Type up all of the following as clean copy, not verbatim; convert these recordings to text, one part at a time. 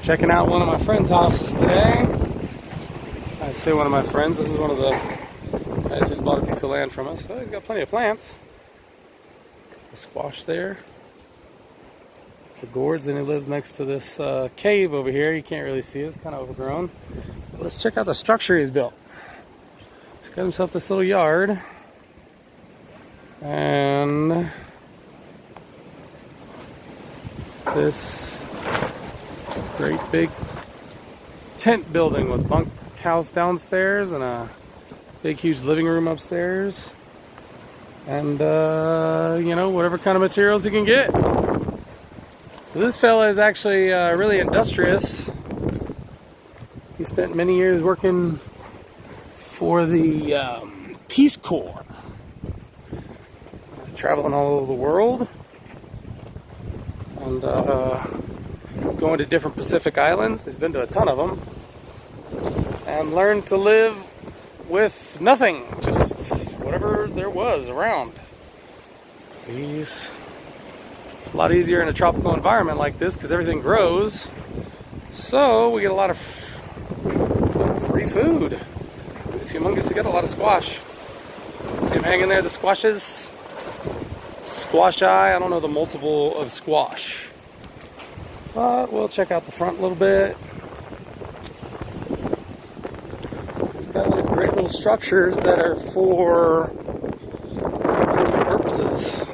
Checking out one of my friends' houses today. I say one of my friends, this is one of the guys who's bought a piece of land from us. So he's got plenty of plants. The squash there. The gourds, and he lives next to this cave over here. You can't really see it, it's kind of overgrown. But let's check out the structure he's built. He's got himself this little yard. And this great big tent building with bunk house downstairs and a big huge living room upstairs, and you know, whatever kind of materials he can get. So this fella is actually really industrious. He spent many years working for the Peace Corps, traveling all over the world and going to different Pacific islands. He's been to a ton of them, and learned to live with nothing, just whatever there was around. It's a lot easier in a tropical environment like this because everything grows, so we get a lot of free food. It's humongous to get a lot of squash. See him hanging there, the squashes. Squash eye, I don't know the multiple of squash. But we'll check out the front a little bit. It's got these great little structures that are for different purposes.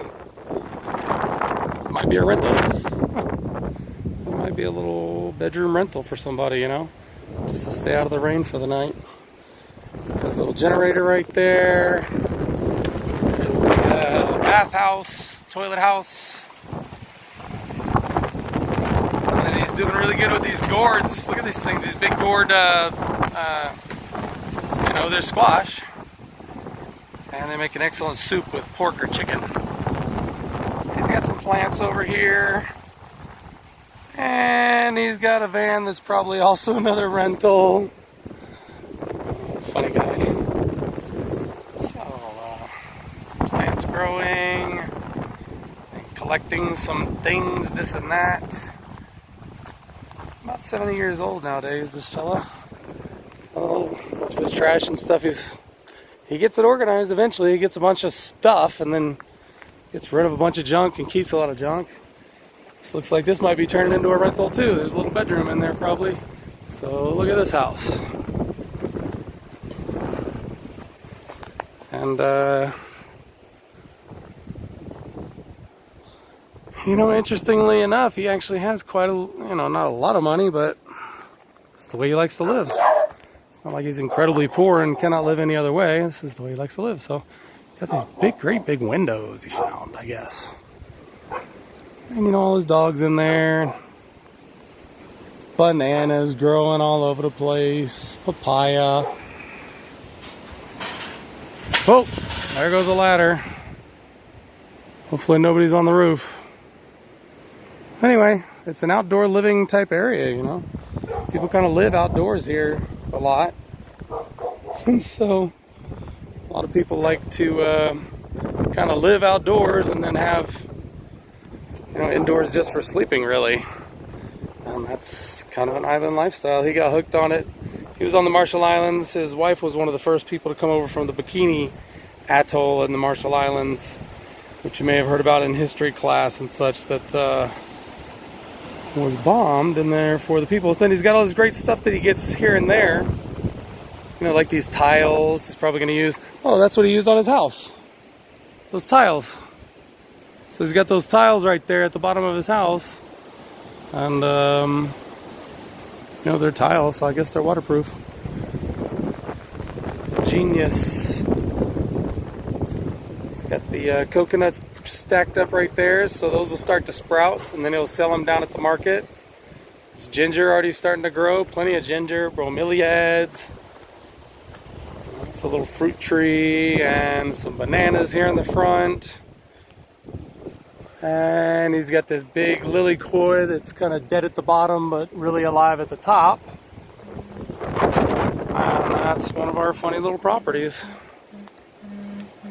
Might be a rental. It might be a little bedroom rental for somebody, you know, just to stay out of the rain for the night. It's got this little generator right there. There's the bathhouse, toilet house. And he's doing really good with these gourds. Look at these things, these big gourd, you know, they're squash. And they make an excellent soup with pork or chicken. He's got some plants over here. And he's got a van that's probably also another rental. Funny guy. So, some plants growing. And collecting some things, this and that. About 70 years old nowadays, this fella. Oh, much of his trash and stuff, he gets it organized eventually. He gets a bunch of stuff and then gets rid of a bunch of junk and keeps a lot of junk. This looks like this might be turning into a rental too. There's a little bedroom in there probably. So look at this house. And you know, interestingly enough, he actually has quite a, you know, not a lot of money, but it's the way he likes to live. It's not like he's incredibly poor and cannot live any other way. This is the way he likes to live. So, got these big, great big windows he found, I guess. And you know, all his dogs in there. Bananas growing all over the place. Papaya. Oh, there goes a ladder. Hopefully nobody's on the roof. Anyway, it's an outdoor living type area, you know. People kind of live outdoors here a lot. And so a lot of people like to kind of live outdoors and then have, you know, indoors just for sleeping, really. And that's kind of an island lifestyle. He got hooked on it. He was on the Marshall Islands. His wife was one of the first people to come over from the Bikini Atoll in the Marshall Islands, which you may have heard about in history class and such, that was bombed in there for the people. So then he's got all this great stuff that he gets here and there. You know, like these tiles. He's probably going to use, oh, that's what he used on his house. Those tiles. So he's got those tiles right there at the bottom of his house. And, you know, they're tiles, so I guess they're waterproof. Genius. He's got the coconuts stacked up right there, so those will start to sprout, and then he'll sell them down at the market. This ginger already starting to grow, plenty of ginger, bromeliads. It's a little fruit tree and some bananas here in the front. And he's got this big lily koi that's kind of dead at the bottom but really alive at the top. And that's one of our funny little properties.